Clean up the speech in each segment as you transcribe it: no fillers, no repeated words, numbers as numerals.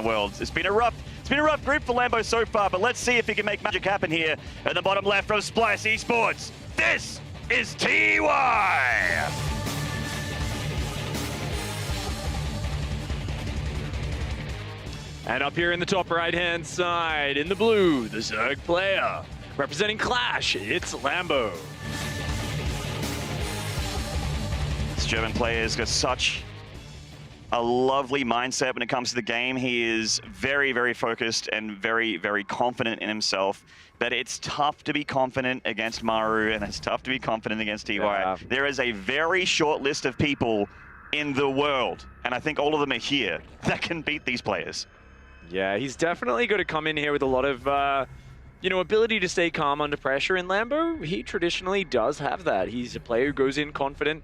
the world. It's been a rough group for Lambo so far, but let's see if he can make magic happen here. At the bottom left from Splice Esports, this is TY! And up here in the top right-hand side, in the blue, the Zerg player. Representing Clash, it's Lambo. This German player has got such a lovely mindset when it comes to the game. He is very, very focused and very, very confident in himself. But it's tough to be confident against Maru, and it's tough to be confident against TY. Yeah. There is a very short list of people in the world, and I think all of them are here, that can beat these players. Yeah, he's definitely going to come in here with a lot of, ability to stay calm under pressure. And Lambo, he traditionally does have that. He's a player who goes in confident.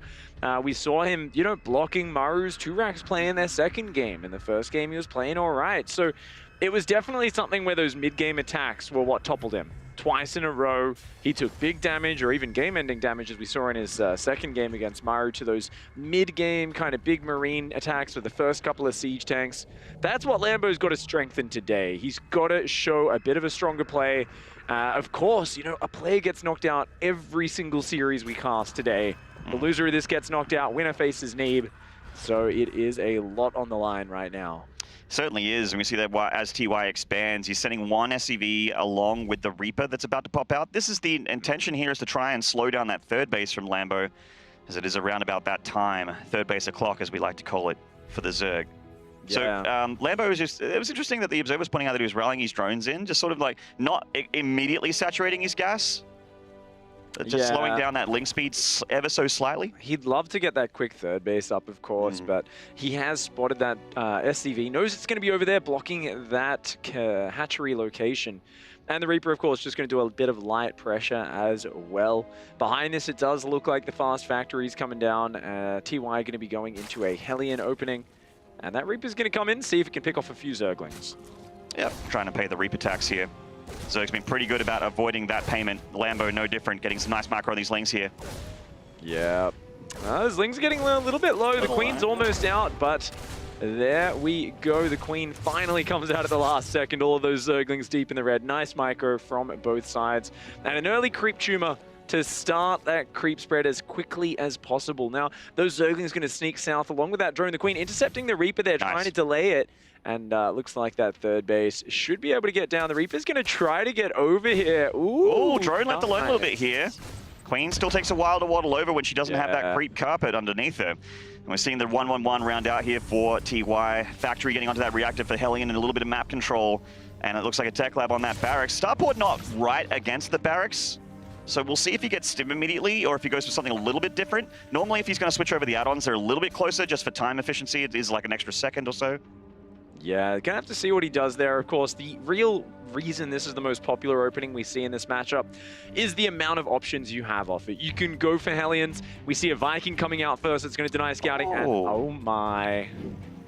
We saw him, blocking Maru's 2 racks play in their second game. In the first game, he was playing all right. So it was definitely something where those mid-game attacks were what toppled him. Twice in a row, he took big damage or even game-ending damage, as we saw in his second game against Maru, to those mid-game kind of big marine attacks with the first couple of siege tanks. That's what Lambo's got to strengthen today. He's got to show a bit of a stronger play. Of course, a player gets knocked out every single series we cast today. The loser of this gets knocked out, winner faces Neeb. So it is a lot on the line right now. Certainly is, and we see that as TY expands, he's sending one SCV along with the Reaper that's about to pop out. This is the intention here, is to try and slow down that third base from Lambo, as it is around about that time, third base o'clock as we like to call it, for the Zerg. Yeah. So Lambo was just, it was interesting that the Observer was pointing out that he was rallying his drones in, just sort of like not immediately saturating his gas, just slowing down that link speed ever so slightly. He'd love to get that quick third base up, of course, but he has spotted that SCV, knows it's going to be over there blocking that hatchery location. And the Reaper, of course, just going to do a bit of light pressure as well. Behind this, it does look like the fast factory's coming down. TY going to be going into a Hellion opening. And that Reaper's going to come in, see if it can pick off a few Zerglings. Yep, trying to pay the Reaper tax here. Zerg's been pretty good about avoiding that payment. Lambo, no different, getting some nice macro on these lings here. Yeah. Those lings are getting a little bit low. The Queen's almost out, but there we go. The Queen finally comes out at the last second. All of those Zerglings deep in the red. Nice micro from both sides. And an early creep tumor to start that creep spread as quickly as possible. Now, those Zerglings going to sneak south along with that drone. The Queen intercepting the Reaper there, trying to delay it. And looks like that third base should be able to get down. The Reaper's going to try to get over here. Ooh, drone left alone a little bit here. Queen still takes a while to waddle over when she doesn't have that creep carpet underneath her. And we're seeing the 1-1-1 round out here for TY. Factory getting onto that reactor for Hellion and a little bit of map control. And it looks like a tech lab on that barracks. Starport not right against the barracks. So we'll see if he gets stim immediately or if he goes for something a little bit different. Normally, if he's going to switch over the add-ons, they're a little bit closer just for time efficiency. It is like an extra second or so. Yeah, gonna have to see what he does there. Of course, the real reason this is the most popular opening we see in this matchup is the amount of options you have off it. You can go for Hellions. We see a Viking coming out first. It's going to deny scouting. And, oh my.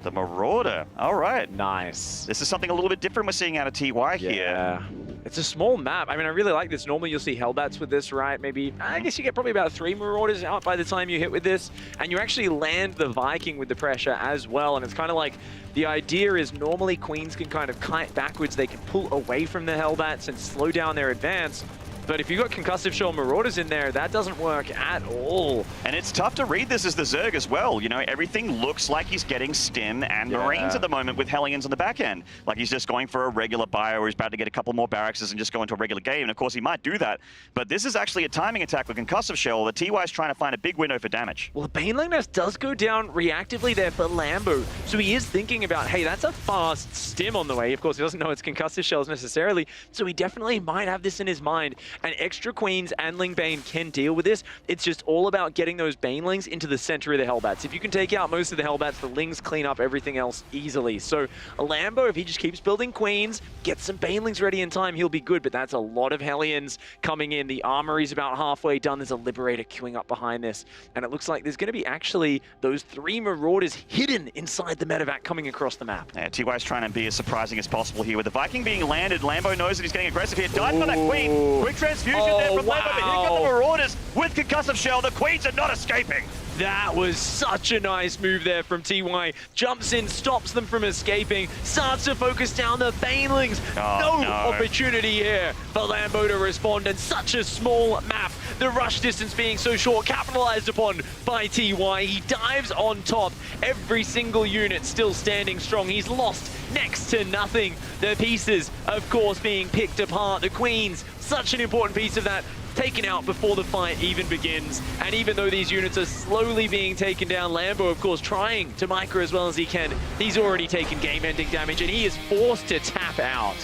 The Marauder. All right. Nice. This is something a little bit different we're seeing out of TY here. Yeah. It's a small map. I mean, I really like this. Normally, you'll see Hellbats with this, right? Maybe, I guess you get probably about 3 Marauders out by the time you hit with this. And you actually land the Viking with the pressure as well. And it's kind of like, the idea is normally Queens can kind of kite backwards. They can pull away from the Hellbats and slow down their advance. But if you've got Concussive Shell Marauders in there, that doesn't work at all. And it's tough to read this as the Zerg as well. Everything looks like he's getting Stim and Marines at the moment with Hellions on the back end. Like he's just going for a regular bio or he's about to get a couple more barracks and just go into a regular game. And of course he might do that. But this is actually a timing attack with Concussive Shell. The TY is trying to find a big window for damage. Well, the Baneling Nest does go down reactively there for Lambo. So he is thinking about, hey, that's a fast Stim on the way. Of course, he doesn't know it's Concussive Shells necessarily. So he definitely might have this in his mind. And extra Queens and Ling Bane can deal with this. It's just all about getting those Banelings into the center of the Hellbats. If you can take out most of the Hellbats, the Lings clean up everything else easily. So a Lambo, if he just keeps building Queens, gets some Banelings ready in time, he'll be good. But that's a lot of Hellions coming in. The Armory's about halfway done. There's a Liberator queuing up behind this. And it looks like there's going to be actually those 3 Marauders hidden inside the medevac coming across the map. Yeah, TY's trying to be as surprising as possible here. With the Viking being landed, Lambo knows that he's getting aggressive here. Diving on that Queen. Quick transfusion there from Lambo, but here come the Marauders with Concussive Shell. The Queens are not escaping. That was such a nice move there from TY. Jumps in, stops them from escaping, starts to focus down the Banelings. No opportunity here for Lambo to respond, and such a small map. The rush distance being so short, capitalized upon by TY. He dives on top. Every single unit still standing strong. He's lost next to nothing. The pieces, of course, being picked apart. The Queens, such an important piece of that, taken out before the fight even begins. And even though these units are slowly being taken down, Lambo, of course, trying to micro as well as he can. He's already taken game-ending damage, and he is forced to tap out.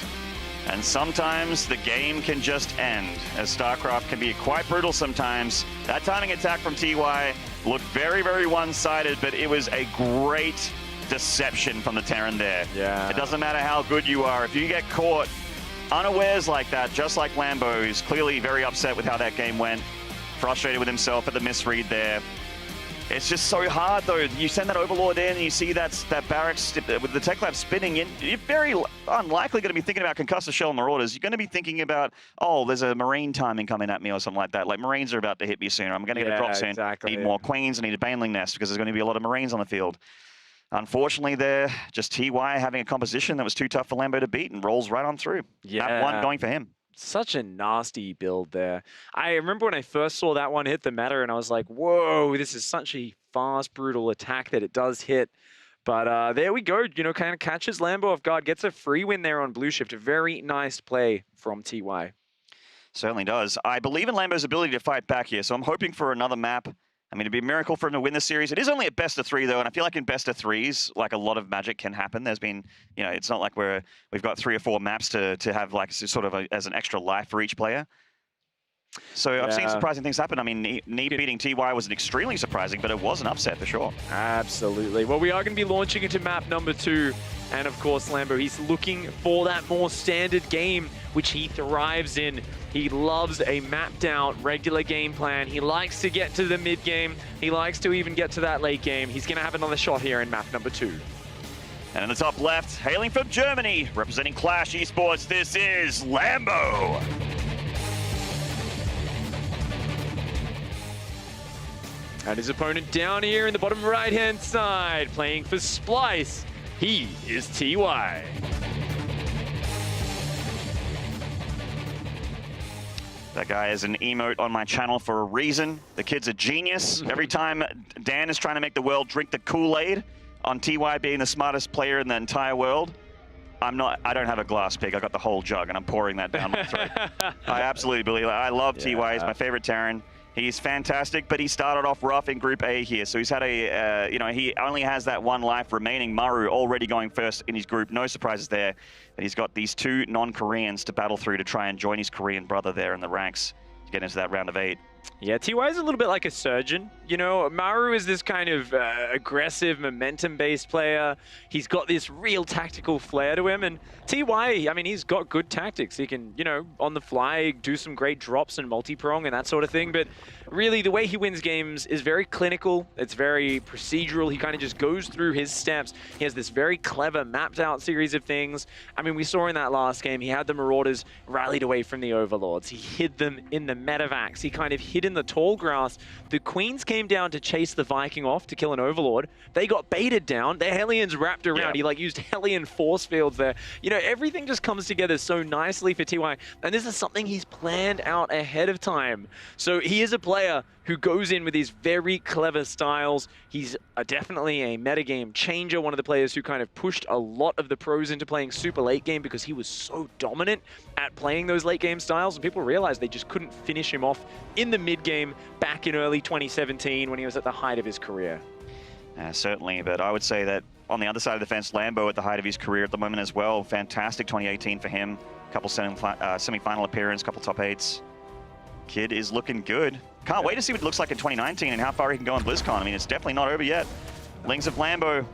And sometimes the game can just end, as StarCraft can be quite brutal sometimes. That timing attack from TY looked very, very one-sided, but it was a great deception from the Terran there. Yeah. It doesn't matter how good you are. If you get caught unawares like that, just like Lambo, who's clearly very upset with how that game went, frustrated with himself at the misread there. It's just so hard, though. You send that Overlord in and you see that barracks with the Tech Lab spinning in. You're very unlikely going to be thinking about Concussive Shell and Marauders. You're going to be thinking about, oh, there's a Marine timing coming at me or something like that. Like, Marines are about to hit me sooner. I'm going to get a drop soon. Exactly, Need more Queens. I need a Baneling Nest because there's going to be a lot of Marines on the field. Unfortunately, there, just TY having a composition that was too tough for Lambo to beat and rolls right on through. Yeah. Map 1 going for him. Such a nasty build there. I remember when I first saw that one hit the meta, and I was like, whoa, this is such a fast, brutal attack that it does hit. But there we go. You know, kind of catches Lambo off guard, gets a free win there on Blue Shift. A very nice play from TY. Certainly does. I believe in Lambo's ability to fight back here, so I'm hoping for another map. I mean, it'd be a miracle for him to win the series. It is only at best of 3, though, and I feel like in best of 3s, like, a lot of magic can happen. There's been, you know, it's not like we've got 3 or 4 maps to have, like, sort of as an extra life for each player. So I've seen surprising things happen. I mean, Neeb beating TY was extremely surprising, but it was an upset for sure. Absolutely. Well, we are going to be launching into map number 2. And of course, Lambo, he's looking for that more standard game, which he thrives in. He loves a mapped out regular game plan. He likes to get to the mid game. He likes to even get to that late game. He's going to have another shot here in map number 2. And in the top left, hailing from Germany, representing Clash Esports, this is Lambo. And his opponent down here in the bottom right-hand side, playing for Splice. He is TY. That guy is an emote on my channel for a reason. The kid's a genius. Every time Dan is trying to make the world drink the Kool-Aid on TY being the smartest player in the entire world, I don't have a glass pig. I got the whole jug and I'm pouring that down my throat. I absolutely believe it. I love TY. He's my favorite Terran. He's fantastic, but he started off rough in Group A here. So he's had a, you know, he only has that 1 life remaining. Maru already going first in his group. No surprises there. But he's got these 2 non-Koreans to battle through to try and join his Korean brother there in the ranks to get into that round of 8. Yeah, TY is a little bit like a surgeon. You know, Maru is this kind of aggressive, momentum-based player. He's got this real tactical flair to him. And TY, I mean, he's got good tactics. He can, you know, on the fly, do some great drops and multi-prong and that sort of thing. But really, the way he wins games is very clinical. It's very procedural. He kind of just goes through his steps. He has this very clever, mapped-out series of things. I mean, we saw in that last game, he had the Marauders rallied away from the Overlords. He hid them in the medevacs. He kind of hid in the tall grass. The Queens came down to chase the Viking off to kill an Overlord. They got baited down. Their Hellions wrapped around. He like used Hellion force fields there. You know, everything just comes together so nicely for TY. And this is something he's planned out ahead of time. So he is a player who goes in with these very clever styles. He's definitely a metagame changer, one of the players who kind of pushed a lot of the pros into playing super late game because he was so dominant at playing those late game styles, and people realized they just couldn't finish him off in the mid game back in early 2017 when he was at the height of his career. Certainly, but I would say that on the other side of the fence, Lambo at the height of his career at the moment as well. Fantastic 2018 for him. Couple semi-final appearance, couple top 8s. Kid is looking good. Can't wait to see what it looks like in 2019 and how far he can go in BlizzCon. I mean, it's definitely not over yet. Lings of Lambo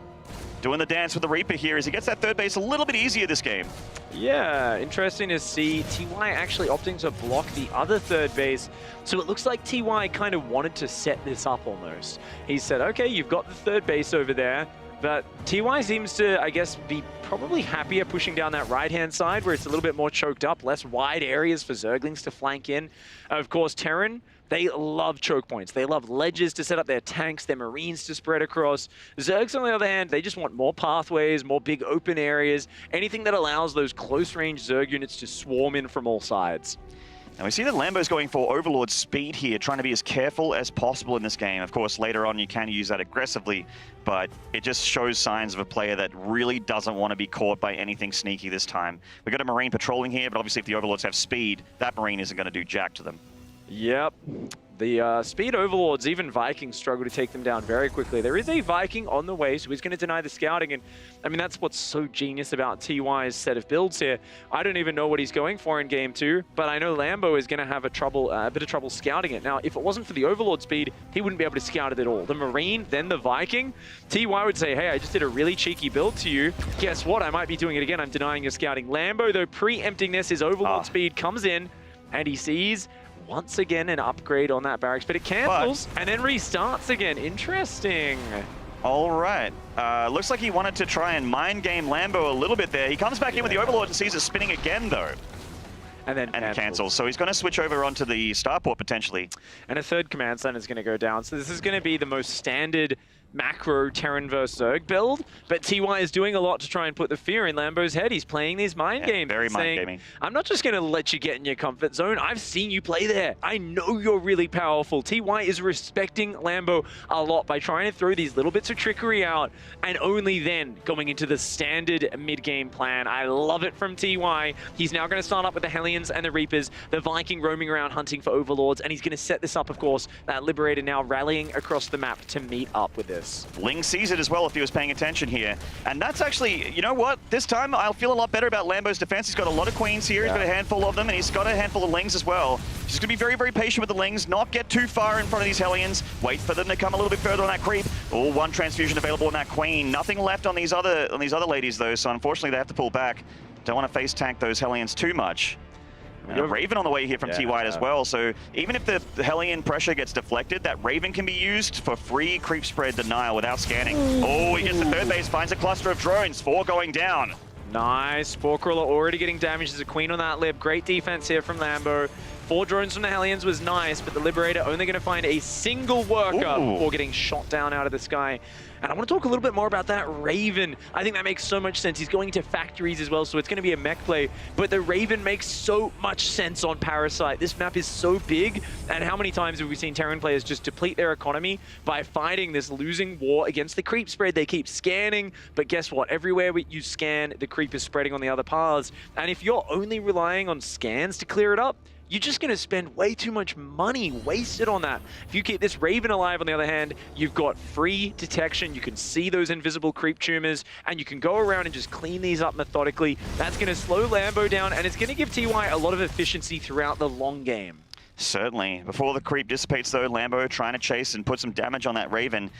doing the dance with the Reaper here as he gets that 3rd base a little bit easier this game. Yeah, interesting to see TY actually opting to block the other 3rd base. So it looks like TY kind of wanted to set this up almost. He said, okay, you've got the 3rd base over there, but TY seems to, I guess, be probably happier pushing down that right-hand side where it's a little bit more choked up, less wide areas for Zerglings to flank in. Of course, Terran, They love choke points. They love ledges to set up their tanks, their marines to spread across. Zergs, on the other hand, they just want more pathways, more big open areas, anything that allows those close-range Zerg units to swarm in from all sides. And we see that Lambo's going for Overlord speed here, trying to be as careful as possible in this game. Of course, later on you can use that aggressively, but it just shows signs of a player that really doesn't want to be caught by anything sneaky this time. We've got a Marine patrolling here, but obviously if the Overlords have speed, that Marine isn't going to do jack to them. Yep. The speed overlords, even Vikings, struggle to take them down very quickly. There is a Viking on the way, so he's going to deny the scouting. And I mean, that's what's so genius about TY's set of builds here. I don't even know what he's going for in game 2, but I know Lambo is going to have a bit of trouble scouting it. Now, if it wasn't for the overlord speed, he wouldn't be able to scout it at all. The Marine, then the Viking. TY would say, hey, I just did a really cheeky build to you. Guess what? I might be doing it again. I'm denying your scouting. Lambo, though, preempting this, his overlord speed comes in, and he sees once again an upgrade on that barracks, but it cancels and then restarts again. Interesting. All right. Looks like he wanted to try and mind game Lambo a little bit there. He comes back in with the Overlord and sees it spinning again, though. And then cancels. So he's going to switch over onto the starport potentially. And a third command center is going to go down. So this is going to be the most standard macro Terran vs Zerg build, but TY is doing a lot to try and put the fear in Lambo's head. He's playing these mind games. Very saying, mind gaming. I'm not just going to let you get in your comfort zone. I've seen you play there. I know you're really powerful. TY is respecting Lambo a lot by trying to throw these little bits of trickery out and only then going into the standard mid-game plan. I love it from TY. He's now going to start up with the Hellions and the Reapers, the Viking roaming around hunting for Overlords, and he's going to set this up, of course, that Liberator now rallying across the map to meet up with this. Ling sees it as well if he was paying attention here. And that's actually, you know what? This time I'll feel a lot better about Lambo's defense. He's got a lot of queens here. He's got a handful of them, and he's got a handful of Lings as well. He's going to be very, very patient with the Lings, not get too far in front of these Hellions. Wait for them to come a little bit further on that creep. Oh, one transfusion available on that queen. Nothing left on these other ladies, though, so unfortunately they have to pull back. Don't want to face tank those Hellions too much. Raven on the way here from TY as well, so even if the Hellion pressure gets deflected, that Raven can be used for free creep spread denial without scanning. Oh, he gets the third base, finds a cluster of drones, 4 going down. Nice. Sporecrawler already getting damaged as a queen on that lib. Great defense here from Lambo. 4 drones from the Hellions was nice, but the Liberator only going to find a single worker before getting shot down out of the sky. And I want to talk a little bit more about that Raven. I think that makes so much sense. He's going to factories as well, so it's going to be a mech play. But the Raven makes so much sense on Parasite. This map is so big, and how many times have we seen Terran players just deplete their economy by fighting this losing war against the creep spread? They keep scanning, but guess what? Everywhere you scan, the creep is spreading on the other paths. And if you're only relying on scans to clear it up, you're just going to spend way too much money wasted on that. If you keep this Raven alive, on the other hand, you've got free detection. You can see those invisible creep tumors, and you can go around and just clean these up methodically. That's going to slow Lambo down, and it's going to give TY a lot of efficiency throughout the long game. Certainly. Before the creep dissipates, though, Lambo trying to chase and put some damage on that Raven.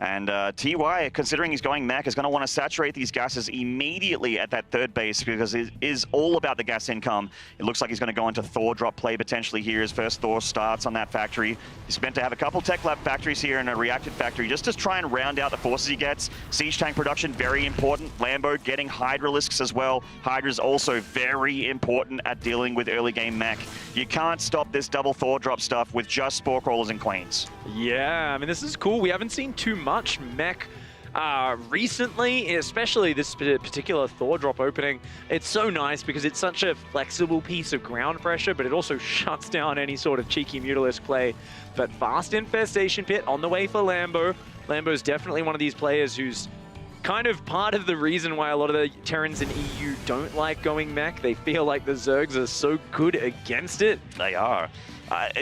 And TY, considering he's going mech, is going to want to saturate these gases immediately at that third base because it is all about the gas income. It looks like he's going to go into Thor drop play potentially here. His first Thor starts on that factory. He's meant to have a couple tech lab factories here and a reactive factory just to try and round out the forces he gets. Siege tank production, very important. Lambo getting Hydralisks as well. Hydra's also very important at dealing with early game mech. You can't stop this double Thor drop stuff with just Spore Crawlers and Queens. Yeah, I mean, this is cool. We haven't seen too much mech recently, especially this particular Thor drop opening. It's so nice because it's such a flexible piece of ground pressure, but it also shuts down any sort of cheeky Mutalisk play. But fast infestation pit on the way for Lambo. Lambo's definitely one of these players who's kind of part of the reason why a lot of the Terrans in EU don't like going mech. They feel like the Zergs are so good against it. They are.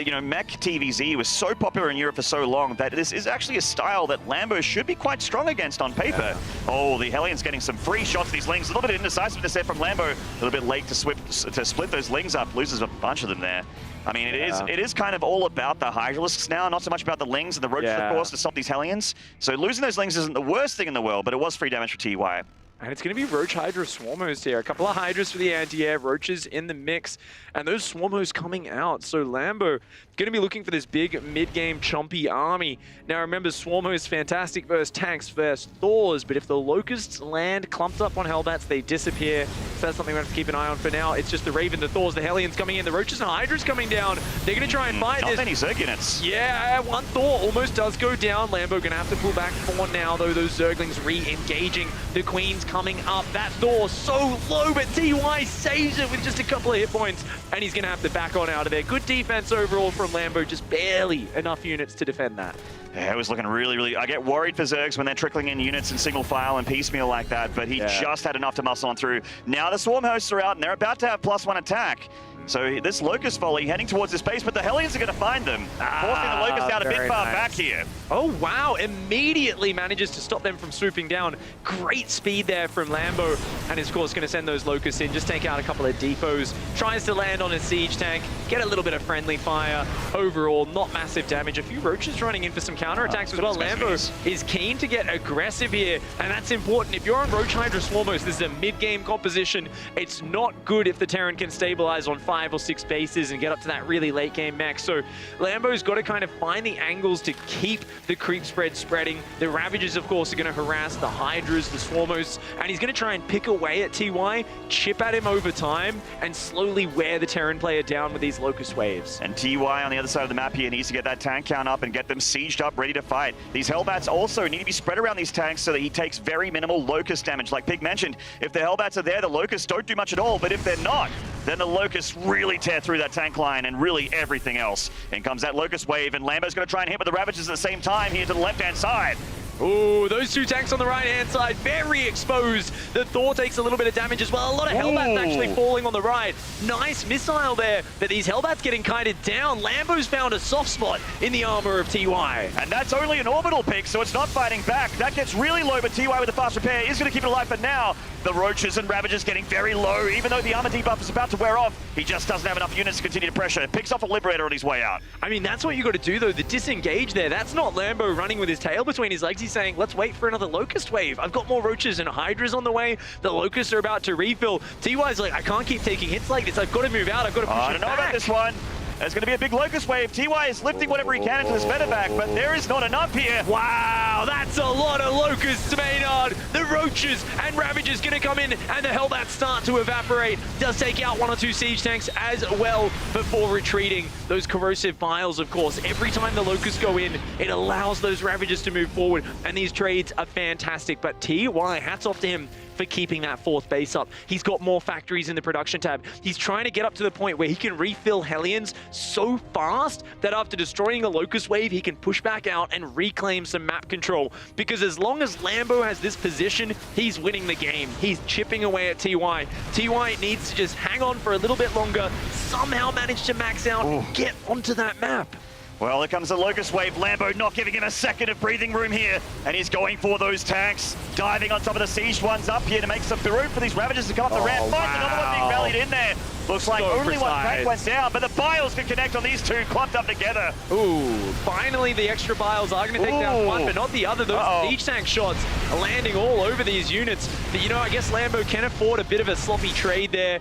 You know, mech TVZ was so popular in Europe for so long that this is actually a style that Lambo should be quite strong against on paper. Yeah. Oh, the Hellions getting some free shots. These Lings, a little bit of indecisiveness there from Lambo. A little bit late to split those Lings up. Loses a bunch of them there. I mean, it is kind of all about the Hydralisks now, not so much about the Lings and the Roaches, of course, to stop these Hellions. So losing those Lings isn't the worst thing in the world, but it was free damage for TY. And it's going to be Roach Hydra Swarmos here. A couple of Hydras for the anti-air, Roaches in the mix, and those Swarmos coming out. So Lambo going to be looking for this big mid-game chompy army. Now remember, Swarmos fantastic versus tanks versus Thors, but if the Locusts land clumped up on Hellbats, they disappear. So that's something we have to keep an eye on for now. It's just the Raven, the Thors, the Hellions coming in, the Roaches and Hydras coming down. They're going to try and fight Not this. many Zerg units. Yeah, one Thor almost does go down. Lambo going to have to pull back for now, though. Those Zerglings re-engaging. The Queen's coming up. That Thor so low, but TY saves it with just a couple of hit points, and he's going to have to back on out of there. Good defense overall from Lambo, just barely enough units to defend that. Yeah, it was looking really... I get worried for Zergs when they're trickling in units in single file and piecemeal like that, but he just had enough to muscle on through. Now the Swarm hosts are out, and they're about to have +1 attack. So this Locust volley heading towards this base, but the Hellions are going to find them, forcing the Locust out a bit far back here. Oh, wow. Immediately manages to stop them from swooping down. Great speed there from Lambo. And is, of course, going to send those Locusts in, just take out a couple of depots. Tries to land on a siege tank, get a little bit of friendly fire. Overall, not massive damage. A few Roaches running in for some counterattacks as well. Lambo is keen to get aggressive here, and that's important. If you're on Roach Hydra Swarmos, this is a mid-game composition. It's not good if the Terran can stabilize on 5 or 6 bases and get up to that really late game mech. So Lambo's got to kind of find the angles to keep the creep spread spreading. The Ravagers, of course, are going to harass the Hydras, the Swarmos, and he's going to try and pick away at TY, chip at him over time, and slowly wear the Terran player down with these Locust waves. And TY on the other side of the map here needs to get that tank count up and get them sieged up, ready to fight. These Hellbats also need to be spread around these tanks so that he takes very minimal Locust damage. Like Pig mentioned, if the Hellbats are there, the Locusts don't do much at all, but if they're not, then the Locusts really tear through that tank line and really everything else. In comes that Locust wave, and Lambo's going to try and hit with the Ravagers at the same time here to the left-hand side. Ooh, those two tanks on the right-hand side, very exposed. The Thor takes a little bit of damage as well. A lot of Hellbats actually falling on the right. Nice missile there, but these Hellbats getting kited down. Lambo's found a soft spot in the armor of TY. And that's only an orbital pick, so it's not fighting back. That gets really low, but TY with the fast repair is going to keep it alive for now. The Roaches and Ravagers getting very low. Even though the armor debuff is about to wear off, he just doesn't have enough units to continue to pressure. Picks off a Liberator on his way out. I mean, that's what you got to do, though. The disengage there, that's not Lambo running with his tail between his legs. He's saying, let's wait for another Locust wave. I've got more Roaches and Hydras on the way. The Locusts are about to refill. TY's like, I can't keep taking hits like this. I've got to move out. I've got to push I don't know about this one. There's going to be a big Locust wave. TY is lifting whatever he can into this medevac, but there is not enough here. Wow, that's a lot of Locusts, Maynard. The Roaches and Ravagers going to come in, and the Hellbats start to evaporate. Does take out 1 or 2 siege tanks as well before retreating. Those corrosive biles, of course, every time the Locusts go in, it allows those Ravagers to move forward, and these trades are fantastic. But TY, hats off to him for keeping that 4th base up. He's got more factories in the production tab. He's trying to get up to the point where he can refill Hellions so fast that after destroying a Locust wave, he can push back out and reclaim some map control. Because as long as Lambo has this position, he's winning the game. He's chipping away at TY. TY needs to just hang on for a little bit longer, somehow manage to max out, get onto that map. Well, here comes the Locust wave. Lambo not giving him a second of breathing room here. And he's going for those tanks. Diving on top of the siege ones up here to make some room for these Ravagers to come up the ramp. Finds another one being rallied in there. Looks like only one tank went down, but the Biles can connect on these two, clumped up together. Ooh, finally the extra Biles are going to take down one, but not the other. Those siege tank shots landing all over these units. But, you know, I guess Lambo can afford a bit of a sloppy trade there.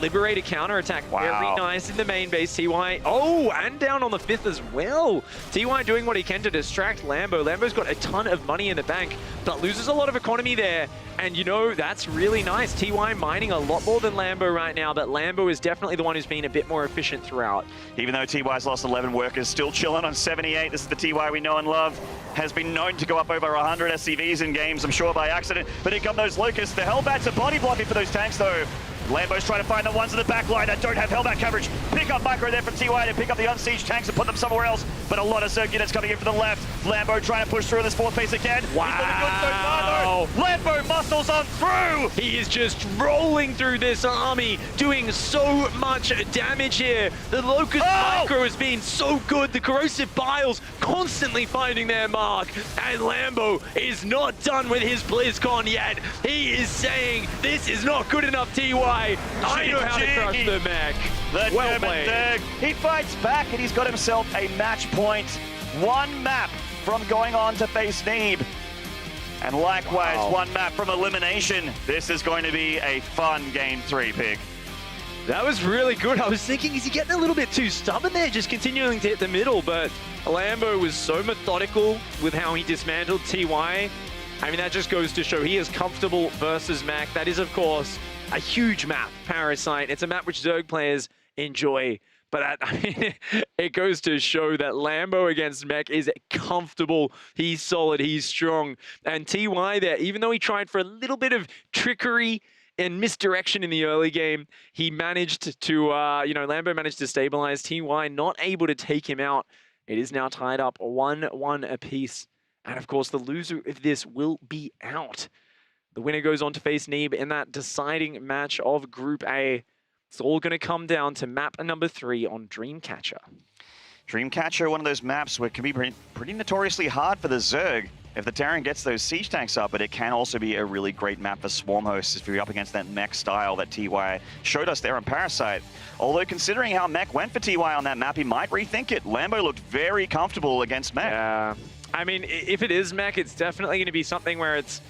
Liberator counterattack, very nice in the main base. TY, and down on the 5th as well. TY doing what he can to distract Lambo. Lambo's got a ton of money in the bank, but loses a lot of economy there. And, you know, that's really nice. TY mining a lot more than Lambo right now, but Lambo is definitely the one who's been a bit more efficient throughout. Even though TY's lost 11 workers, still chilling on 78. This is the TY we know and love. Has been known to go up over 100 SCVs in games, I'm sure by accident. But here come those Locusts. The Hellbats are body blocking for those tanks, though. Lambo's trying to find the ones in the back line that don't have Hellbat coverage. Pick up micro there from TY to pick up the unsieged tanks and put them somewhere else. But a lot of Zerg units coming in from the left. Lambo trying to push through this 4th base again. Wow. Lambo muscles on through. He is just rolling through this army, doing so much damage here. The Locust micro has been so good. The corrosive biles constantly finding their mark. And Lambo is not done with his BlizzCon yet. He is saying, this is not good enough, TY. I know how to crush the mech. Well played. He fights back and he's got himself a match point. 1 map from going on to face Neeb. And likewise, 1 map from elimination. This is going to be a fun game 3, Pig. That was really good. I was thinking, is he getting a little bit too stubborn there, just continuing to hit the middle? But Lambo was so methodical with how he dismantled TY. I mean, that just goes to show he is comfortable versus Mac. That is, of course, a huge map, Parasite. It's a map which Zerg players enjoy. But I mean, it goes to show that Lambo against Mech is comfortable. He's solid. He's strong. And TY there, even though he tried for a little bit of trickery and misdirection in the early game, he managed to, Lambo managed to stabilize TY, not able to take him out. It is now tied up 1-1 apiece. And of course, the loser of this will be out. The winner goes on to face Neeb in that deciding match of Group A. It's all going to come down to map number 3 on Dreamcatcher. Dreamcatcher, one of those maps where it can be pretty notoriously hard for the Zerg if the Terran gets those siege tanks up, but it can also be a really great map for Swarm hosts if you're up against that mech style that TY showed us there on Parasite. Although considering how mech went for TY on that map, he might rethink it. Lambo looked very comfortable against mech. Yeah, I mean, if it is mech, it's definitely going to be something where it's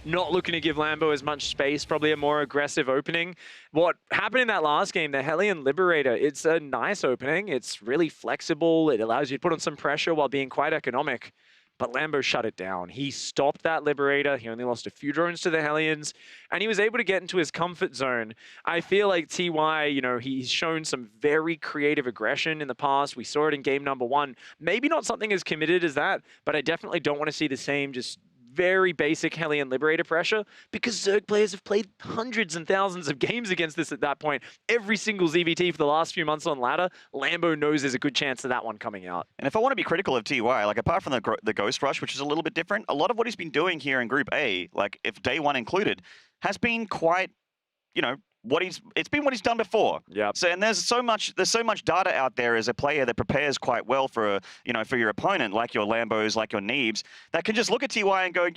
not looking to give Lambo as much space, probably a more aggressive opening. What happened in that last game, the Hellion Liberator, it's a nice opening. It's really flexible. It allows you to put on some pressure while being quite economic. But Lambo shut it down. He stopped that Liberator. He only lost a few drones to the Hellions, and he was able to get into his comfort zone. I feel like TY, he's shown some very creative aggression in the past. We saw it in game number 1. Maybe not something as committed as that, but I definitely don't want to see the same just very basic Hellion Liberator pressure, because Zerg players have played hundreds and thousands of games against this at that point. Every single ZVT for the last few months on ladder, Lambo knows there's a good chance of that one coming out. And if I want to be critical of TY, like apart from the Ghost Rush, which is a little bit different, a lot of what he's been doing here in Group A, like if day 1 included, has been quite, it's been what he's done before. Yeah. So and there's so much data out there as a player that prepares quite well for for your opponent, like your Lambos, like your Neebs, that can just look at TY and go,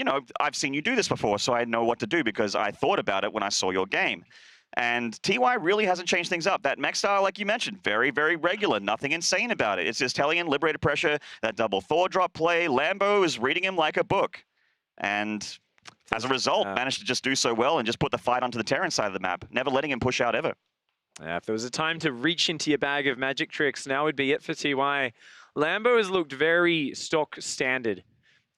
I've seen you do this before, so I know what to do because I thought about it when I saw your game. And TY really hasn't changed things up. That mech style, like you mentioned, very, very regular. Nothing insane about it. It's just Hellion Liberator pressure, that double Thor drop play. Lambo is reading him like a book. And as a result, managed to just do so well and just put the fight onto the Terran side of the map, never letting him push out ever. Yeah, if there was a time to reach into your bag of magic tricks, now would be it for TY. Lambo has looked very stock standard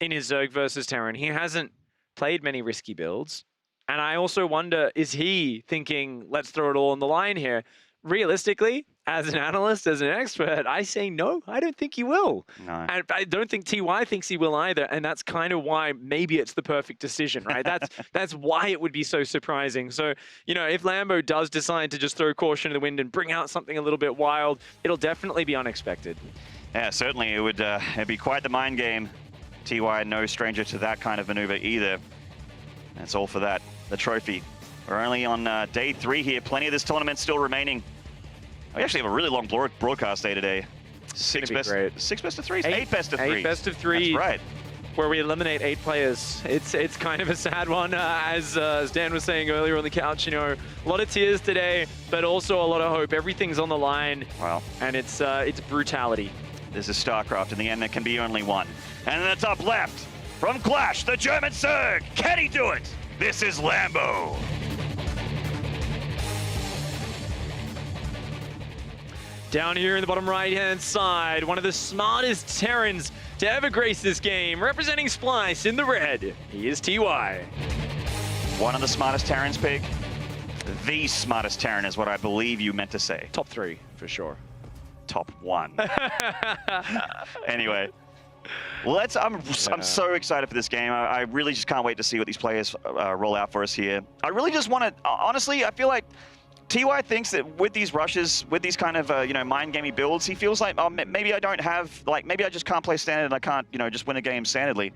in his Zerg versus Terran. He hasn't played many risky builds. And I also wonder, is he thinking, let's throw it all on the line here? Realistically, as an analyst, as an expert, I say no, I don't think he will. No. And I don't think TY thinks he will either, and that's kind of why maybe it's the perfect decision, right? That's why it would be so surprising. So, if Lambo does decide to just throw caution to the wind and bring out something a little bit wild, it'll definitely be unexpected. Yeah, certainly it would it'd be quite the mind game. TY, no stranger to that kind of maneuver either. That's all for that. The trophy. We're only on day 3 here. Plenty of this tournament still remaining. We actually have a really long broadcast day today. 6 best of 3s? 8 best of 3s. 8 best of 3. That's right. Where we eliminate 8 players. It's kind of a sad one, as Dan was saying earlier on the couch. A lot of tears today, but also a lot of hope. Everything's on the line. Wow. And it's brutality. This is StarCraft. In the end, there can be only one. And in the top left, from Clash, the German Zerg. Can he do it? This is Lambo. Down here in the bottom right-hand side, one of the smartest Terrans to ever grace this game, representing Splice in the red. He is TY. One of the smartest Terrans, Pig. The smartest Terran is what I believe you meant to say. Top 3, for sure. Top 1. Anyway. I'm so excited for this game. I really just can't wait to see what these players roll out for us here. I really just want to, honestly, I feel like TY thinks that with these rushes, with these kind of, mind gamey builds, he feels like, oh, maybe I don't have, maybe I just can't play standard and I can't, just win a game standardly.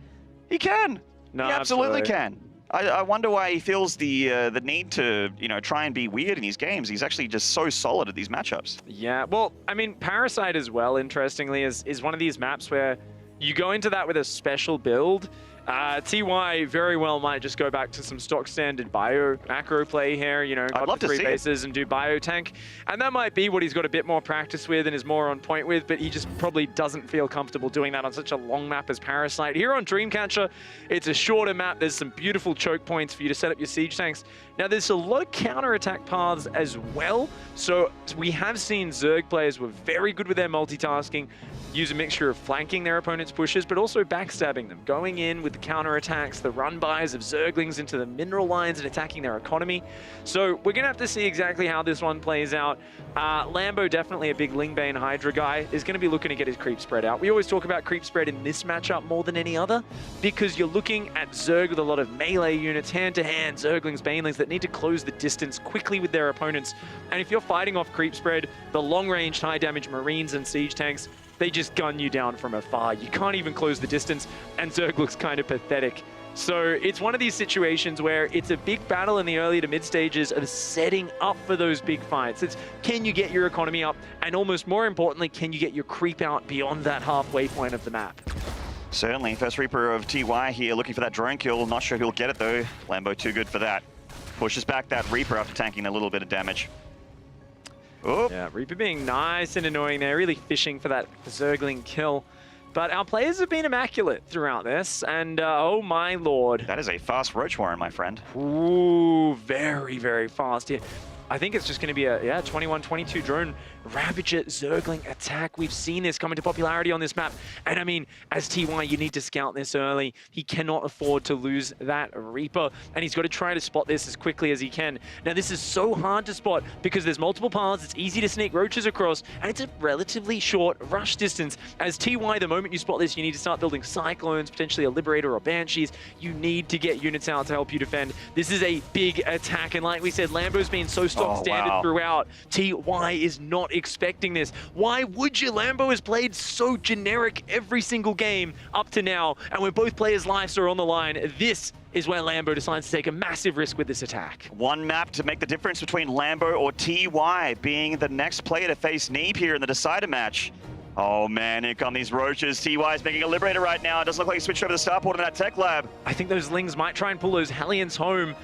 He can. No, he absolutely can. I wonder why he feels the need to, try and be weird in these games. He's actually just so solid at these matchups. Yeah, well, I mean, Parasite as well, interestingly, is one of these maps where you go into that with a special build. TY very well might just go back to some stock standard bio macro play here, I'd love to see 3 bases and do bio tank. And that might be what he's got a bit more practice with and is more on point with, but he just probably doesn't feel comfortable doing that on such a long map as Parasite. Here on Dreamcatcher, it's a shorter map. There's some beautiful choke points for you to set up your siege tanks. Now, there's a lot of counter-attack paths as well. So we have seen Zerg players were very good with their multitasking, use a mixture of flanking their opponent's pushes, but also backstabbing them, going in with with the counterattacks, the run-bys of Zerglings into the mineral lines and attacking their economy. So we're going to have to see exactly how this one plays out. Lambo, definitely a big Lingbane Hydra guy, is going to be looking to get his creep spread out. We always talk about creep spread in this matchup more than any other, because you're looking at Zerg with a lot of melee units, hand-to-hand, Zerglings, Banelings, that need to close the distance quickly with their opponents. And if you're fighting off creep spread, the long-range, high-damage Marines and Siege tanks, they just gun you down from afar. You can't even close the distance, and Zerg looks kind of pathetic. So it's one of these situations where it's a big battle in the early to mid stages of setting up for those big fights. It's, can you get your economy up? And almost more importantly, can you get your creep out beyond that halfway point of the map? Certainly. First Reaper of TY here, looking for that drone kill. Not sure he'll get it, though. Lambo too good for that. Pushes back that Reaper after tanking a little bit of damage. Oh. Yeah, Reaper being nice and annoying there, really fishing for that Zergling kill. But our players have been immaculate throughout this, and oh my lord. That is a fast Roach Warren, my friend. Ooh, very, very fast here. I think it's just going to be a 21-22 drone Ravager Zergling attack. We've seen this come into popularity on this map. And I mean, as TY, you need to scout this early. He cannot afford to lose that Reaper. And he's got to try to spot this as quickly as he can. Now, this is so hard to spot because there's multiple paths. It's easy to sneak roaches across. And it's a relatively short rush distance. As TY, the moment you spot this, you need to start building Cyclones, potentially a Liberator or Banshees. You need to get units out to help you defend. This is a big attack. And like we said, Lambo's been so stock standard throughout. TY is not expecting this. Why would you? Lambo has played so generic every single game up to now, and when both players' lives are on the line, this is where Lambo decides to take a massive risk with this attack. One map to make the difference between Lambo or TY being the next player to face Neeb here in the decider match. Oh man, here come these roaches. TY is making a Liberator right now. It doesn't look like he switched over the starport in that tech lab. I think those Lings might try and pull those Hellions home.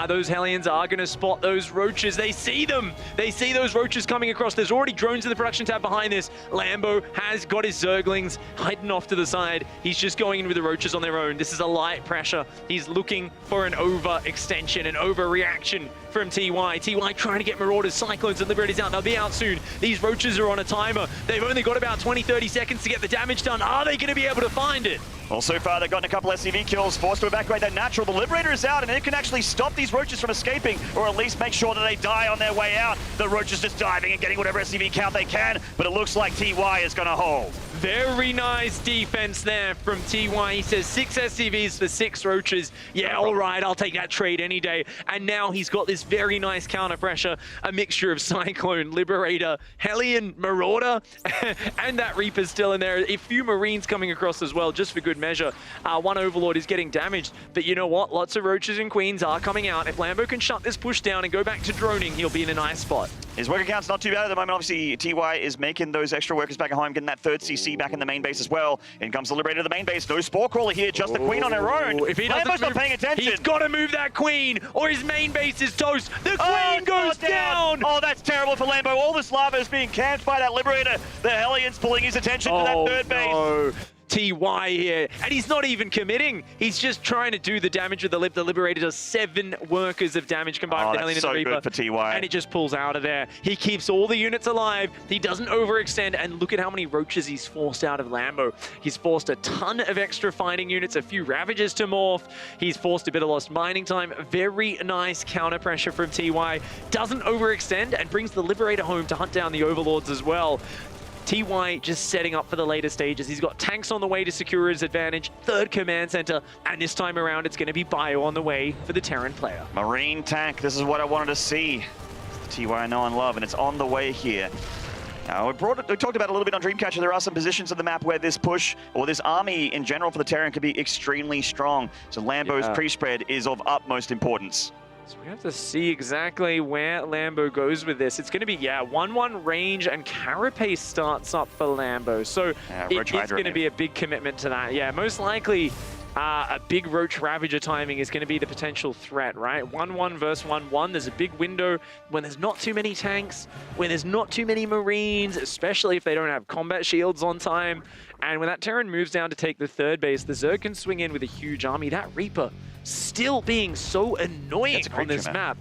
Those Hellions are going to spot those roaches. They see them. They see those roaches coming across. There's already drones in the production tab behind this. Lambo has got his Zerglings hiding off to the side. He's just going in with the roaches on their own. This is a light pressure. He's looking for an overextension, an overreaction from TY. TY trying to get Marauders, Cyclones, and Liberators out. They'll be out soon. These roaches are on a timer. They've only got about 20-30 seconds to get the damage done. Are they going to be able to find it? Well, so far they've gotten a couple SCV kills, forced to evacuate that natural. The Liberator is out, and it can actually stop these roaches from escaping, or at least make sure that they die on their way out. The roaches just diving and getting whatever SCV count they can, but it looks like TY is going to hold. Very nice defense there from TY. He says 6 SCVs for 6 roaches. Yeah, all right, I'll take that trade any day. And now he's got this very nice counter pressure, a mixture of Cyclone, Liberator, Hellion, Marauder, and that Reaper's still in there. A few Marines coming across as well, just for good measure. One Overlord is getting damaged, but you know what? Lots of roaches and queens are coming out. If Lambo can shut this push down and go back to droning, he'll be in a nice spot. His worker count's not too bad at the moment. Obviously, TY is making those extra workers back at home, getting that third CC back in the main base as well. In comes the Liberator to the main base. No Spore Crawler here, just the Queen on her own. If he Lambo's not paying attention. He's got to move that Queen, or his main base is toast. The Queen goes down. Oh, that's terrible for Lambo. All this lava is being camped by that Liberator. The Hellions pulling his attention to that third base. No. TY here, and he's not even committing. He's just trying to do the damage with the Lib. The Liberator does 7 workers of damage combined with the Hellion and the Reaper. Good for TY. And it just pulls out of there. He keeps all the units alive. He doesn't overextend, and look at how many roaches he's forced out of Lambo. He's forced a ton of extra fighting units, a few Ravagers to morph. He's forced a bit of lost mining time. Very nice counter pressure from TY. Doesn't overextend and brings the Liberator home to hunt down the Overlords as well. TY just setting up for the later stages. He's got tanks on the way to secure his advantage, 3rd command center, and this time around it's going to be Bio on the way for the Terran player. Marine tank, this is what I wanted to see. It's the TY I know and love, and it's on the way here. Now, we talked about a little bit on Dreamcatcher. There are some positions of the map where this push, or this army in general for the Terran, can be extremely strong. So Lambo's pre-spread is of utmost importance. So we have to see exactly where Lambo goes with this. It's going to be, 1-1 range, and Carapace starts up for Lambo. So it's going to be a big commitment to that. Yeah, most likely a big Roach Ravager timing is going to be the potential threat, right? 1-1 versus 1-1. There's a big window when there's not too many tanks, when there's not too many Marines, especially if they don't have combat shields on time. And when that Terran moves down to take the 3rd base, the Zerg can swing in with a huge army. That Reaper still being so annoying on this map.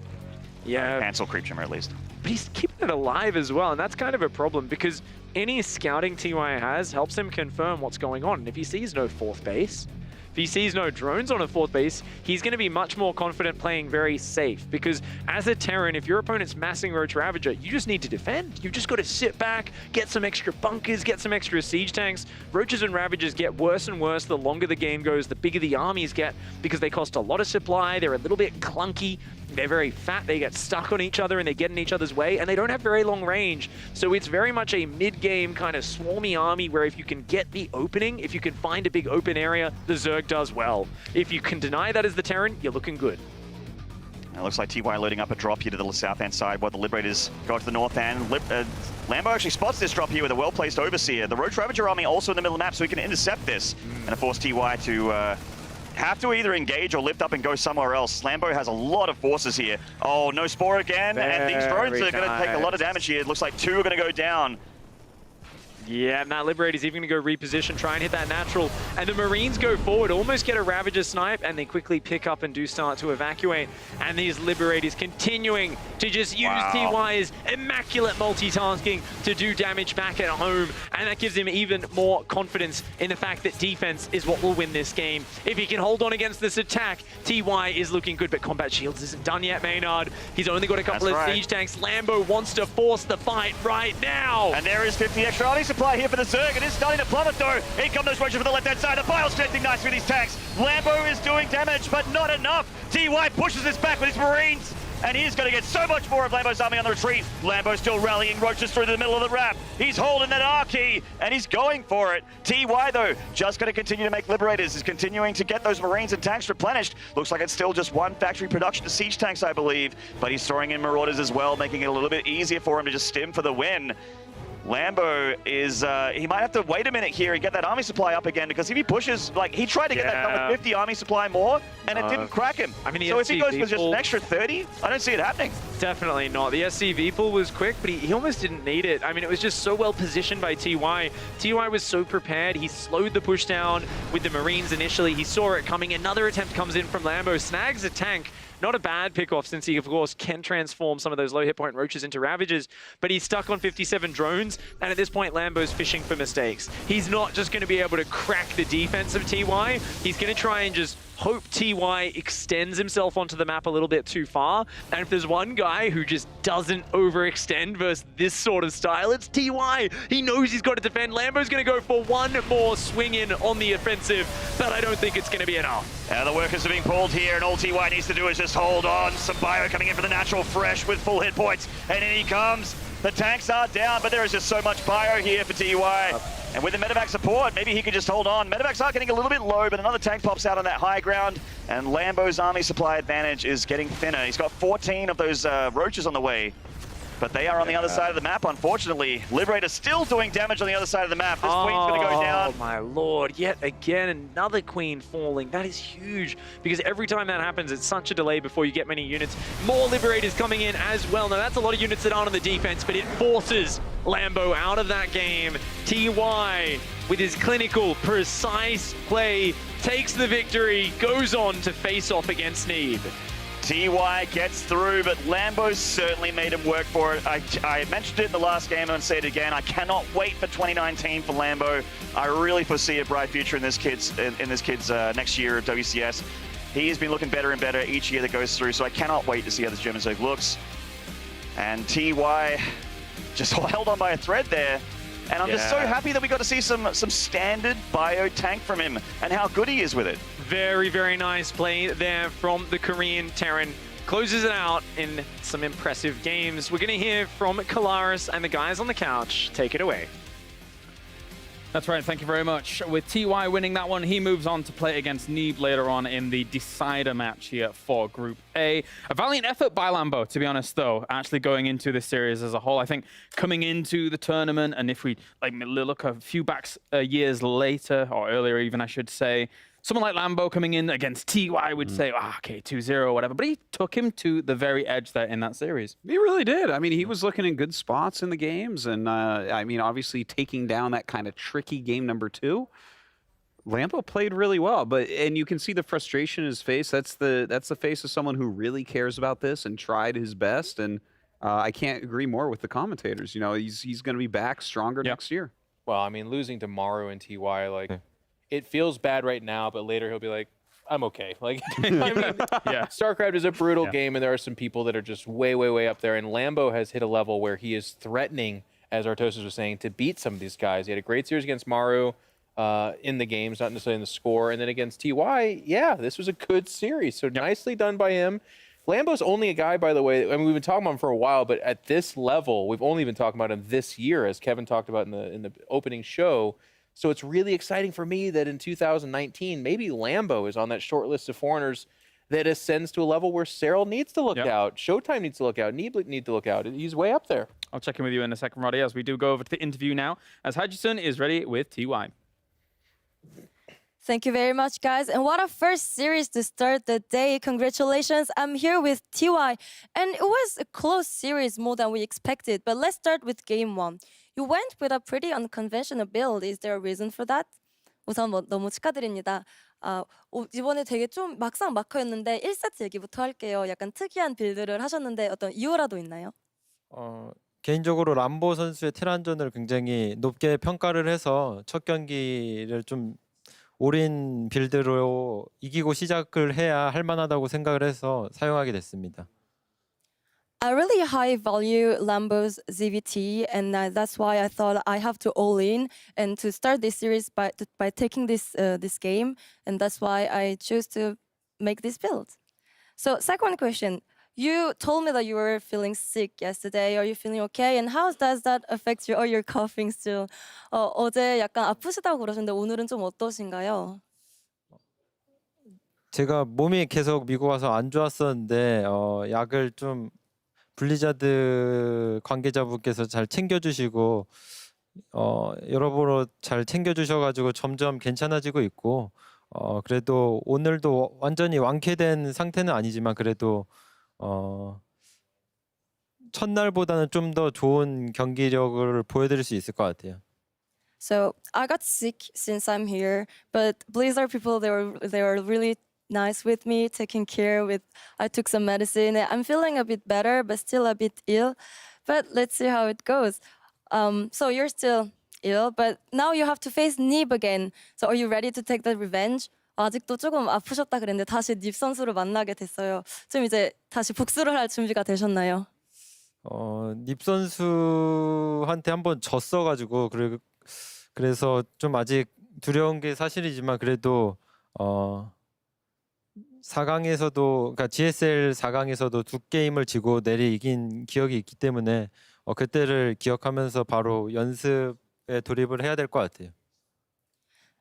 Yeah. Cancel Creep Trimmer at least. But he's keeping it alive as well, and that's kind of a problem because any scouting TY has helps him confirm what's going on. And if he sees no 4th base, if he sees no drones on a 4th base, he's going to be much more confident playing very safe. Because as a Terran, if your opponent's massing Roach Ravager, you just need to defend. You've just got to sit back, get some extra bunkers, get some extra siege tanks. Roaches and Ravagers get worse and worse the longer the game goes, the bigger the armies get, because they cost a lot of supply, they're a little bit clunky, they're very fat, they get stuck on each other and they get in each other's way, and they don't have very long range. So it's very much a mid-game kind of swarmy army where if you can get the opening, if you can find a big open area, the Zerg does well. If you can deny that as the Terran, you're looking good. It looks like TY loading up a drop here to the south-hand side while the Liberators go to the north end. Lambo actually spots this drop here with a well-placed Overseer. The Roach Ravager army also in the middle of the map, so he can intercept this and force TY to have to either engage or lift up and go somewhere else. Lambo has a lot of forces here. Oh, no Spore again, and these drones are going to take a lot of damage here. It looks like 2 are going to go down. Yeah, and that Liberator's even going to go reposition, try and hit that natural. And the Marines go forward, almost get a Ravager snipe, and they quickly pick up and do start to evacuate. And these Liberators continuing to just use TY's immaculate multitasking to do damage back at home. And that gives him even more confidence in the fact that defense is what will win this game. If he can hold on against this attack, TY is looking good, but Combat Shields isn't done yet, Maynard. He's only got a couple of siege tanks. Lambo wants to force the fight right now. And there is 50 extra army supply here for the Zerg. It is starting to plummet though. Here come those Roaches for the left-hand side. The Bile's connecting nice with these tanks. Lambo is doing damage, but not enough. TY pushes this back with his Marines, and he's going to get so much more of Lambo's army on the retreat. Lambo still rallying Roaches through the middle of the wrap. He's holding that R-key, and he's going for it. TY, though, just going to continue to make Liberators. Is continuing to get those Marines and tanks replenished. Looks like it's still just one factory production of siege tanks, I believe. But he's throwing in Marauders as well, making it a little bit easier for him to just stim for the win. Lambo is, he might have to wait a minute here and get that army supply up again, because if he pushes, like, he tried to get that number 50 army supply more, and it didn't crack him. I mean, so if he goes for just an extra 30, I don't see it happening. Definitely not. The SCV pull was quick, but he almost didn't need it. I mean, it was just so well positioned by TY. TY was so prepared. He slowed the push down with the Marines initially. He saw it coming. Another attempt comes in from Lambo, snags a tank. Not a bad pick-off, since he, of course, can transform some of those low hit point Roaches into Ravagers, but he's stuck on 57 drones, and at this point, Lambo's fishing for mistakes. He's not just going to be able to crack the defense of TY. He's going to try and just hope TY extends himself onto the map a little bit too far. And if there's one guy who just doesn't overextend versus this sort of style, it's TY. He knows he's got to defend. Lambo's going to go for one more swing in on the offensive, but I don't think it's going to be enough. The workers are being pulled here, and all TY needs to do is just hold on. Some bio coming in for the natural fresh with full hit points, and in he comes. The tanks are down, but there is just so much bio here for TY. And with the medevac support, maybe he could just hold on. Medevacs are getting a little bit low, but another tank pops out on that high ground, and Lambo's army supply advantage is getting thinner. He's got 14 of those Roaches on the way, but they are on the other side of the map, unfortunately. Liberator still doing damage on the other side of the map. This queen's going to go down. Oh my lord, yet again, another queen falling. That is huge, because every time that happens, it's such a delay before you get many units. More Liberators coming in as well. Now, that's a lot of units that aren't on the defense, but it forces Lambo out of that game. TY, with his clinical, precise play, takes the victory, goes on to face off against Need. TY gets through, but Lambo certainly made him work for it. I mentioned it in the last game and say it again. I cannot wait for 2019 for Lambo. I really foresee a bright future in this kid's next year at WCS. He has been looking better and better each year that goes through, so I cannot wait to see how this German Zerg looks. And TY just held on by a thread there. And I'm just so happy that we got to see some standard bio tank from him and how good he is with it. Very, very nice play there from the Korean Terran. Closes it out in some impressive games. We're going to hear from Kalaris and the guys on the couch. Take it away. That's right, thank you very much. With TY winning that one, he moves on to play against Neeb later on in the decider match here for Group A. A valiant effort by Lambo, to be honest, though, actually going into this series as a whole. I think coming into the tournament, and if we look a few years later, or earlier even, I should say, someone like Lambo coming in against TY would say, okay, 2-0 or whatever. But he took him to the very edge there in that series. He really did. I mean, he was looking in good spots in the games. And, I mean, obviously taking down that kind of tricky game number 2. Lambo played really well. And you can see the frustration in his face. That's the face of someone who really cares about this and tried his best. And I can't agree more with the commentators. You know, he's going to be back stronger next year. Well, I mean, losing to Maru and TY, like... it feels bad right now, but later he'll be like, I'm okay. Like, I mean, Yeah. StarCraft is a brutal game, and there are some people that are just way, way, way up there. And Lambo has hit a level where he is threatening, as Artosis was saying, to beat some of these guys. He had a great series against Maru in the games, not necessarily in the score. And then against TY, yeah, this was a good series. So nicely done by him. Lambo's only a guy, by the way, I mean, we've been talking about him for a while, but at this level, we've only been talking about him this year, as Kevin talked about in the opening show. So it's really exciting for me that in 2019, maybe Lambo is on that short list of foreigners that ascends to a level where Cyril needs to look out, Showtime needs to look out, Neeb need to look out. He's way up there. I'll check in with you in a second, Roddy, as we do go over to the interview now, as Hajison is ready with TY. Thank you very much, guys. And what a first series to start the day. Congratulations. I'm here with TY. And it was a close series, more than we expected. But let's start with game one. You went with a pretty unconventional build. Is there a reason for that? 우선 너무 축하드립니다. 이번에 되게 좀 막상 막하였는데 1세트 얘기부터 할게요. 약간 특이한 빌드를 하셨는데 어떤 이유라도 있나요? 개인적으로 람보 선수의 테란전을 굉장히 높게 평가를 해서 첫 경기를 좀 올인 빌드로 이기고 시작을 해야 할 만하다고 생각을 해서 사용하게 됐습니다. I really high value Lambo's ZVT, and that's why I thought I have to all in and to start this series by taking this game, and that's why I choose to make this build. So second question, you told me that you were feeling sick yesterday. Are you feeling okay? And how does that affect you? Or you're coughing still? 어제 약간 아프시다고 그러셨는데 오늘은 좀 어떠신가요? 제가 몸이 계속 미국 와서 안 좋았었는데 약을 좀 블리자드 관계자분께서 잘 챙겨주시고 여러모로 잘 챙겨주셔가지고 점점 괜찮아지고 있고 그래도 오늘도 완전히 완쾌된 상태는 아니지만 그래도 첫날보다는 좀 더 좋은 경기력을 보여드릴 수 있을 것 같아요. So I got sick since I'm here, but Blizzard people they were really nice with me, taking care with. I took some medicine. I'm feeling a bit better, but still a bit ill. But let's see how it goes. So you're still ill, but now you have to face Neeb again. So are you ready to take the revenge? 아직도 조금 아프셨다 그랬는데 다시 닙 선수를 만나게 됐어요. 좀 이제 다시 복수를 할 준비가 되셨나요? 닙 선수한테 한번 졌어가지고 그래서 좀 아직 두려운 게 사실이지만 그래도 4강에서도 그러니까 GSL 4강에서도 두 게임을 지고 내리 이긴 기억이 있기 때문에 그때를 기억하면서 바로 연습에 돌입을 해야 될 것 같아요.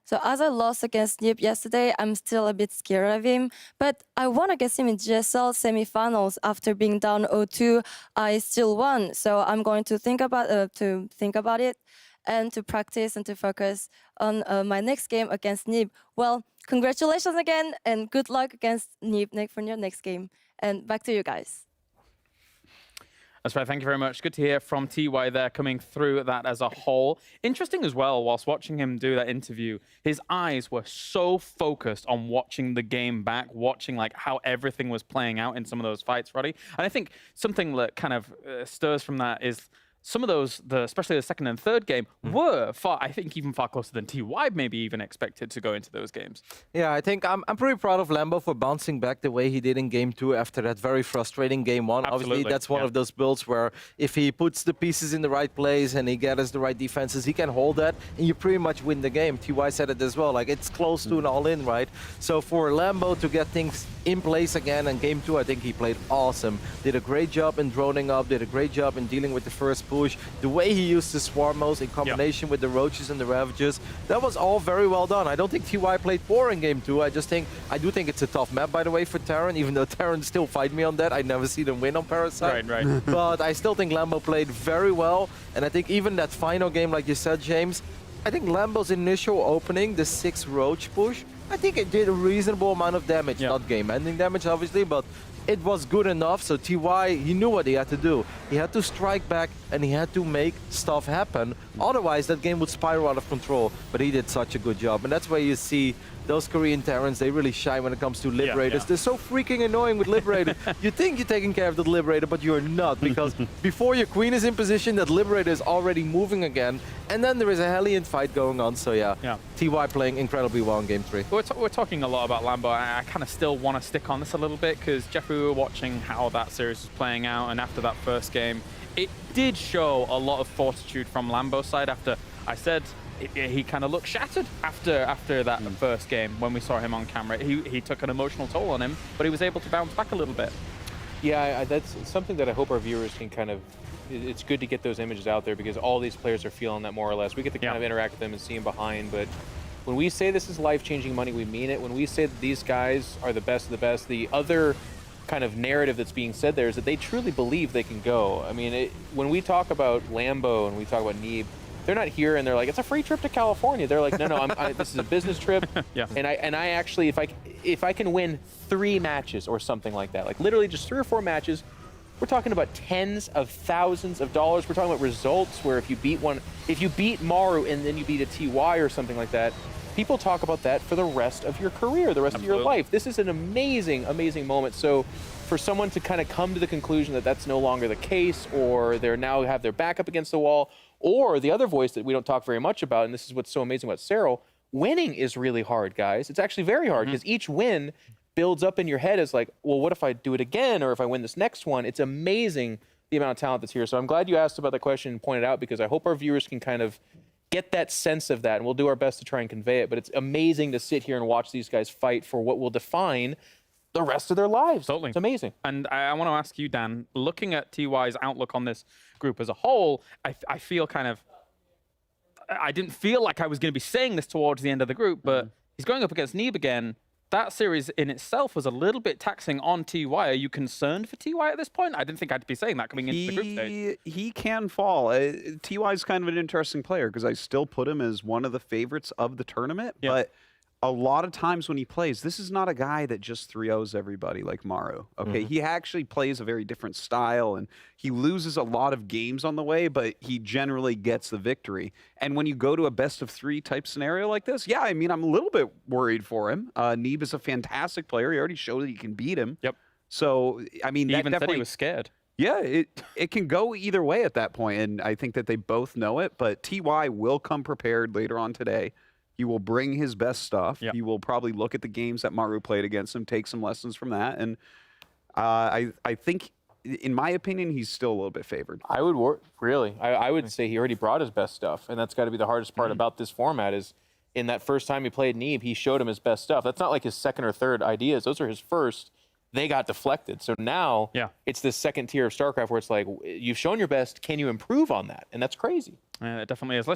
So as I lost against Nip yesterday, I'm still a bit scared of him. But I won against him in GSL semifinals. After being down 0-2, I still won. So I'm going to think about it and to practice and to focus on my next game against Nip. Well, congratulations again and good luck against Nip for your next game. And back to you guys. That's right. Thank you very much. Good to hear from TY there, coming through that as a whole. Interesting as well, whilst watching him do that interview, his eyes were so focused on watching the game back, watching like how everything was playing out in some of those fights, Roddy. And I think something that kind of stirs from that is some of those, especially the second and third game, were far, I think, even far closer than TY maybe even expected to go into those games. Yeah, I think I'm pretty proud of Lambo for bouncing back the way he did in game 2 after that very frustrating game 1. Absolutely. Obviously, that's one of those builds where if he puts the pieces in the right place and he gathers the right defenses, he can hold that and you pretty much win the game. TY said it as well, like it's close to an all-in, right? So for Lambo to get things in place again in game 2, I think he played awesome. Did a great job in droning up, did a great job in dealing with the first push. The way he used the Swarmos in combination with the Roaches and the Ravages, that was all very well done. I don't think TY played poor in game 2. I do think it's a tough map, by the way, for Terran, even though Terran still fight me on that. I never see them win on Parasite. Right. But I still think Lambo played very well. And I think even that final game, like you said, James, I think Lambo's initial opening, the 6 Roach push, I think it did a reasonable amount of damage. Not game-ending damage, obviously, but it was good enough. So TY, he knew what he had to do. He had to strike back and he had to make stuff happen. Otherwise, that game would spiral out of control. But he did such a good job. And that's where you see those Korean Terrans, they really shine when it comes to Liberators. yeah. They're so freaking annoying with Liberator. You think you're taking care of the Liberator, but you're not, because before your Queen is in position, that Liberator is already moving again, and then there is a Hellion fight going on. So yeah, TY playing incredibly well in Game 3. We're talking a lot about Lambo. I kind of still want to stick on this a little bit because, Jeffrey, we were watching how that series was playing out, and after that first game, it did show a lot of fortitude from Lambo's side. After I said he kind of looked shattered after that first game when we saw him on camera. He took an emotional toll on him, but he was able to bounce back a little bit. Yeah, that's something that I hope our viewers can kind of... It's good to get those images out there because all these players are feeling that more or less. We get to kind of interact with them and see them behind, but when we say this is life-changing money, we mean it. When we say that these guys are the best of the best, the other kind of narrative that's being said there is that they truly believe they can go. I mean, when we talk about Lambo and we talk about Neeb, they're not here and they're like, it's a free trip to California. They're like, no, this is a business trip. And I actually, if I can win 3 matches or something like that, like literally just 3 or 4 matches, we're talking about tens of thousands of dollars. We're talking about results where if you beat Maru and then you beat a TY or something like that, people talk about that for the rest of your career, the rest of your life. This is an amazing, amazing moment. So for someone to kind of come to the conclusion that that's no longer the case, or they're now have their back up against the wall, or the other voice that we don't talk very much about, and this is what's so amazing about Cyril, winning is really hard, guys. It's actually very hard because each win builds up in your head as like, well, what if I do it again, or if I win this next one? It's amazing the amount of talent that's here. So I'm glad you asked about that question and pointed out, because I hope our viewers can kind of get that sense of that, and we'll do our best to try and convey it. But it's amazing to sit here and watch these guys fight for what will define the rest of their lives. Totally. It's amazing. And I want to ask you, Dan, looking at TY's outlook on this group as a whole, I feel kind of... I didn't feel like I was going to be saying this towards the end of the group, but he's going up against Neeb again. That series in itself was a little bit taxing on TY. Are you concerned for TY at this point? I didn't think I'd be saying that coming into the group stage. He can fall. TY is kind of an interesting player because I still put him as one of the favorites of the tournament, but a lot of times when he plays, this is not a guy that just 3-0s everybody like Maru. Okay, he actually plays a very different style, and he loses a lot of games on the way, but he generally gets the victory. And when you go to a best-of-3 type scenario like this, yeah, I mean, I'm a little bit worried for him. Neeb is a fantastic player. He already showed that he can beat him. So, I mean, he that even said he was scared. Yeah, it can go either way at that point, and I think that they both know it. But TY will come prepared later on today. He will bring his best stuff. He will probably look at the games that Maru played against him, take some lessons from that. And I think, in my opinion, he's still a little bit favored. I would say he already brought his best stuff. And that's got to be the hardest part about this format is in that first time he played Neeb, he showed him his best stuff. That's not like his second or third ideas. Those are his first. They got deflected. So now it's this second tier of StarCraft where it's like, you've shown your best. Can you improve on that? And that's crazy. It definitely is. Let's